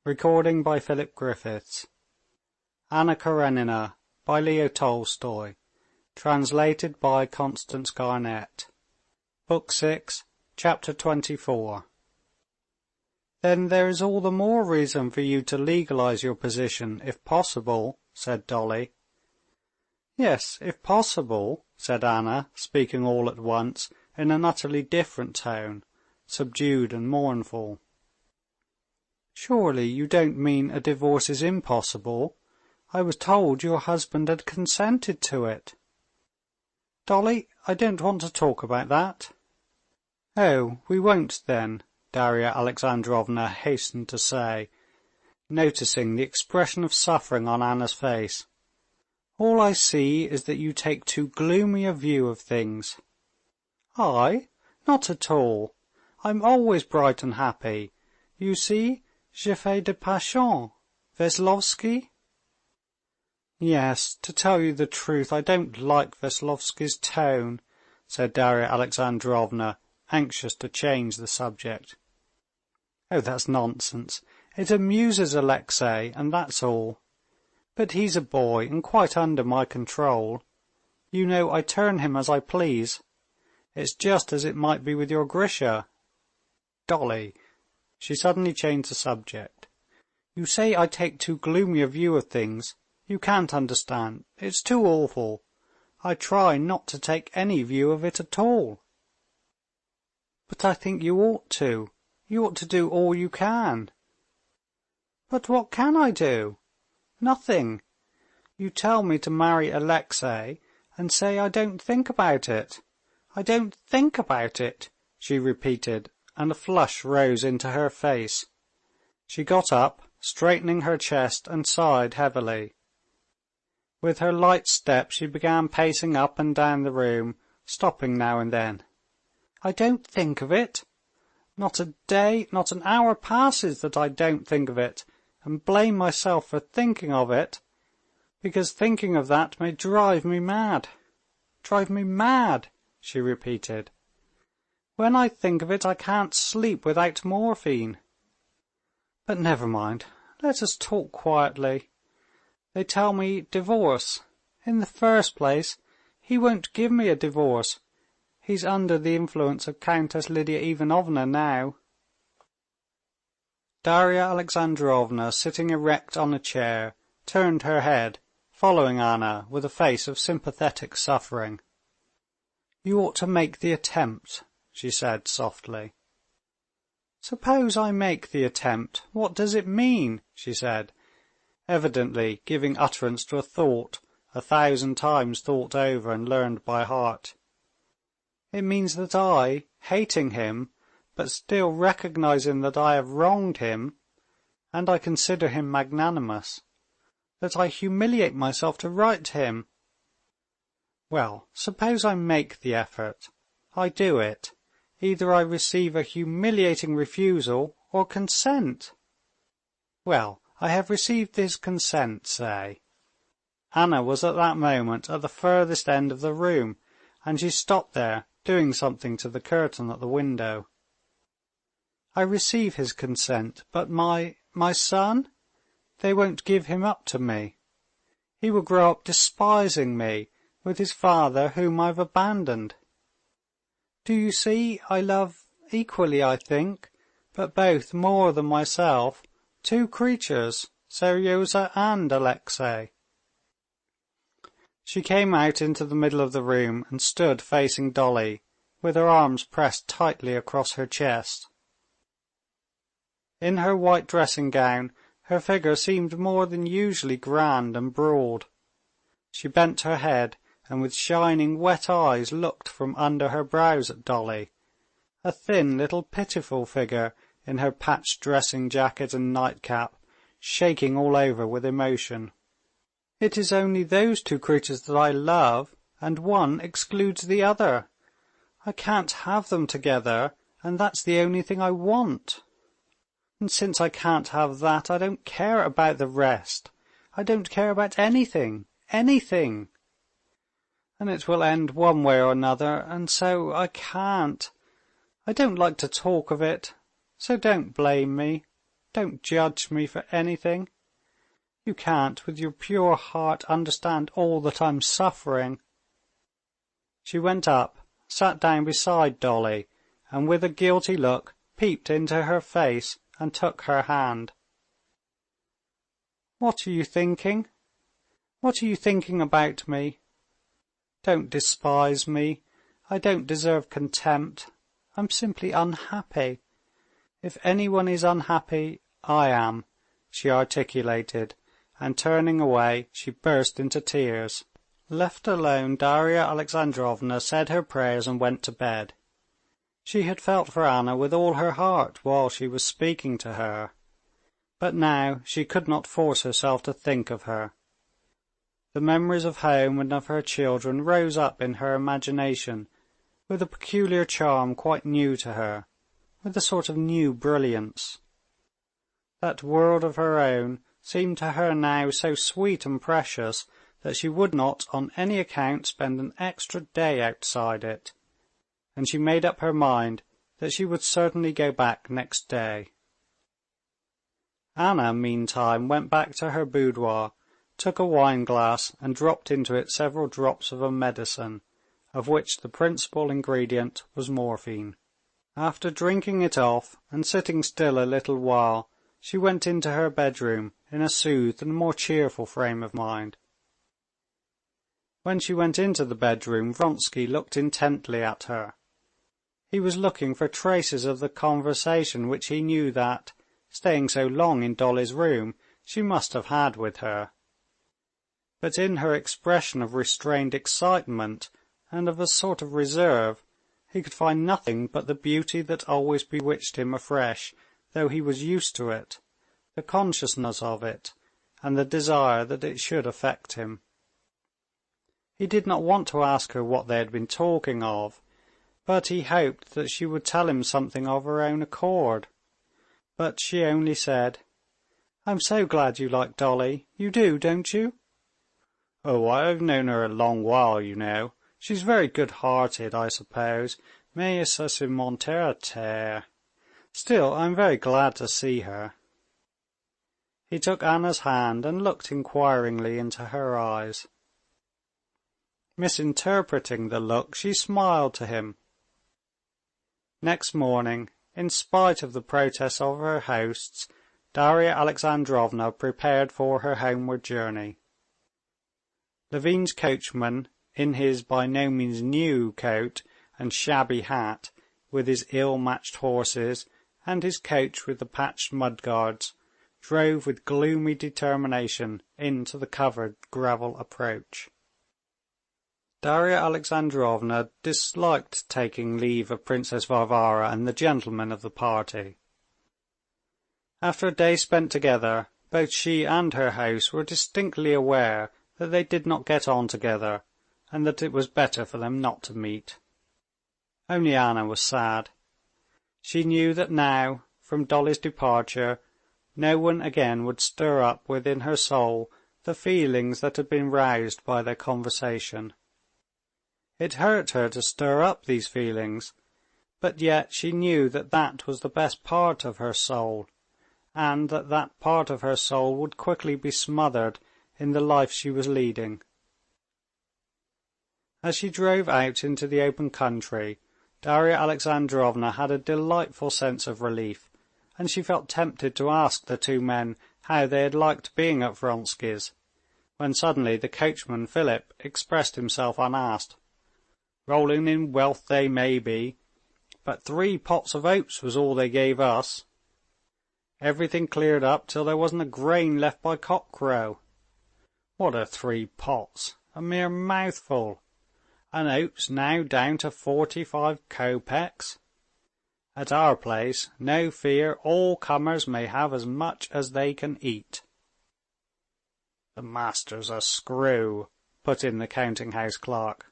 Recording by Philip Griffiths. Anna Karenina by Leo Tolstoy. Translated by Constance Garnett. Book 6, Chapter 24. "Then there is all the more reason for you to legalize your position, if possible," said Dolly. "Yes, if possible," said Anna, speaking all at once in an utterly different tone, subdued and mournful. "Surely you don't mean a divorce is impossible? I was told your husband had consented to it." "Dolly, I don't want to talk about that." "Oh, we won't then," Darya Alexandrovna hastened to say, noticing the expression of suffering on Anna's face. "All I see is that you take too gloomy a view of things." "I? Not at all. I'm always bright and happy. You see, je fais de passion. Veslovsky?" "Yes, to tell you the truth, I don't like Veslovsky's tone," said Darya Alexandrovna, anxious to change the subject. "Oh, that's nonsense. It amuses Alexey, and that's all. But he's a boy, and quite under my control. You know I turn him as I please. It's just as it might be with your Grisha. Dolly," she suddenly changed the subject, "you say I take too gloomy a view of things. You can't understand. It's too awful. I try not to take any view of it at all." "But I think you ought to. You ought to do all you can." "But what can I do? Nothing. You tell me to marry Alexey, and say I don't think about it. I don't think about it," she repeated, and a flush rose into her face. She got up, straightening her chest, and sighed heavily. With her light step she began pacing up and down the room, stopping now and then. "I don't think of it. Not a day, not an hour passes that I don't think of it, and blame myself for thinking of it, because thinking of that may drive me mad. Drive me mad," she repeated. "When I think of it, I can't sleep without morphine. But never mind, let us talk quietly. They tell me divorce. In the first place, he won't give me a divorce. He's under the influence of Countess Lidia Ivanovna now." Darya Alexandrovna, sitting erect on a chair, turned her head, following Anna with a face of sympathetic suffering. "You ought to make the attempt," she said softly. "Suppose I make the attempt, what does it mean?" she said, evidently giving utterance to a thought 1,000 times thought over and learned by heart. "It means that I, hating him, but still recognizing that I have wronged him, and I consider him magnanimous, that I humiliate myself to write to him. Well, suppose I make the effort. I do it. Either I receive a humiliating refusal or consent. Well, I have received his consent, say." Anna was at that moment at the furthest end of the room, and she stopped there, doing something to the curtain at the window. "I receive his consent, but my son? They won't give him up to me. He will grow up despising me, with his father whom I've abandoned. Do you see, I love, equally I think, but both more than myself, two creatures, Seryozha and Alexey." She came out into the middle of the room and stood facing Dolly, with her arms pressed tightly across her chest. In her white dressing gown, her figure seemed more than usually grand and broad. She bent her head, and with shining wet eyes looked from under her brows at Dolly, a thin little pitiful figure in her patched dressing jacket and nightcap, shaking all over with emotion. "It is only those two creatures that I love, and one excludes the other. I can't have them together, and that's the only thing I want. And since I can't have that, I don't care about the rest. I don't care about anything, anything. And it will end one way or another, and so I can't. I don't like to talk of it, so don't blame me. Don't judge me for anything. You can't, with your pure heart, understand all that I'm suffering." She went up, sat down beside Dolly, and with a guilty look peeped into her face and took her hand. "What are you thinking? What are you thinking about me? Don't despise me. I don't deserve contempt. I'm simply unhappy. If anyone is unhappy, I am," she articulated, and turning away, she burst into tears. Left alone, Darya Alexandrovna said her prayers and went to bed. She had felt for Anna with all her heart while she was speaking to her, but now she could not force herself to think of her. The memories of home and of her children rose up in her imagination with a peculiar charm quite new to her, with a sort of new brilliance. That world of her own seemed to her now so sweet and precious that she would not on any account spend an extra day outside it, and she made up her mind that she would certainly go back next day. Anna, meantime, went back to her boudoir, took a wine-glass, and dropped into it several drops of a medicine, of which the principal ingredient was morphine. After drinking it off, and sitting still a little while, she went into her bedroom in a soothed and more cheerful frame of mind. When she went into the bedroom, Vronsky looked intently at her. He was looking for traces of the conversation which he knew that, staying so long in Dolly's room, she must have had with her. But in her expression of restrained excitement and of a sort of reserve, he could find nothing but the beauty that always bewitched him afresh, though he was used to it, the consciousness of it, and the desire that it should affect him. He did not want to ask her what they had been talking of, but he hoped that she would tell him something of her own accord. But she only said, "I'm so glad you like Dolly. You do, don't you?" "Oh, I've known her a long while, you know. She's very good-hearted, I suppose, mais ça se monte à terre. Still, I'm very glad to see her." He took Anna's hand and looked inquiringly into her eyes. Misinterpreting the look, she smiled to him. Next morning, in spite of the protests of her hosts, Darya Alexandrovna prepared for her homeward journey. Levin's coachman, in his by no means new coat and shabby hat, with his ill-matched horses, and his coach with the patched mudguards, drove with gloomy determination into the covered gravel approach. Darya Alexandrovna disliked taking leave of Princess Varvara and the gentlemen of the party. After a day spent together, both she and her host were distinctly aware that they did not get on together, and that it was better for them not to meet. Only Anna was sad. She knew that now, from Dolly's departure, no one again would stir up within her soul the feelings that had been roused by their conversation. It hurt her to stir up these feelings, but yet she knew that that was the best part of her soul, and that that part of her soul would quickly be smothered in the life she was leading. As she drove out into the open country, Darya Alexandrovna had a delightful sense of relief, and she felt tempted to ask the two men how they had liked being at Vronsky's, when suddenly the coachman Philip expressed himself unasked. "Rolling in wealth they may be, but 3 pots of oats was all they gave us. Everything cleared up till there wasn't a grain left by cock-crow. What are 3 pots? A mere mouthful. And oats now down to 45 kopecks. At our place, no fear, all comers may have as much as they can eat." "The master's a screw," put in the counting-house clerk.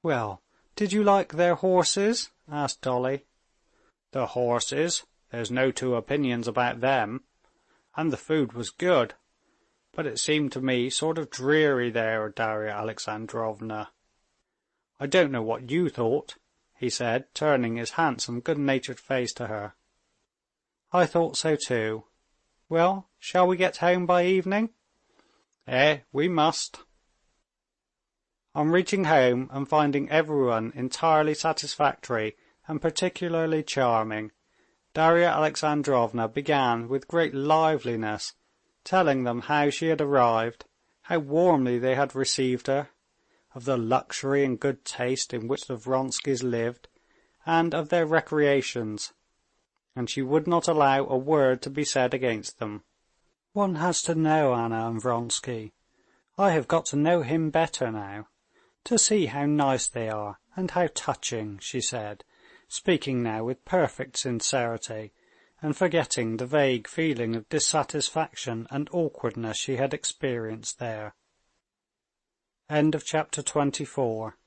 "Well, did you like their horses?" asked Dolly. "The horses? There's no two opinions about them. And the food was good. But it seemed to me sort of dreary there, Darya Alexandrovna. I don't know what you thought," he said, turning his handsome, good-natured face to her. I thought so too. Well, shall we get home by evening?" We must." On reaching home and finding everyone entirely satisfactory and particularly charming, Darya Alexandrovna began with great liveliness, telling them how she had arrived, how warmly they had received her, of the luxury and good taste in which the Vronskys lived, and of their recreations, and she would not allow a word to be said against them. "One has to know Anna and Vronsky. I have got to know him better now, to see how nice they are and how touching," she said, speaking now with perfect sincerity, and forgetting the vague feeling of dissatisfaction and awkwardness she had experienced there. Chapter 24.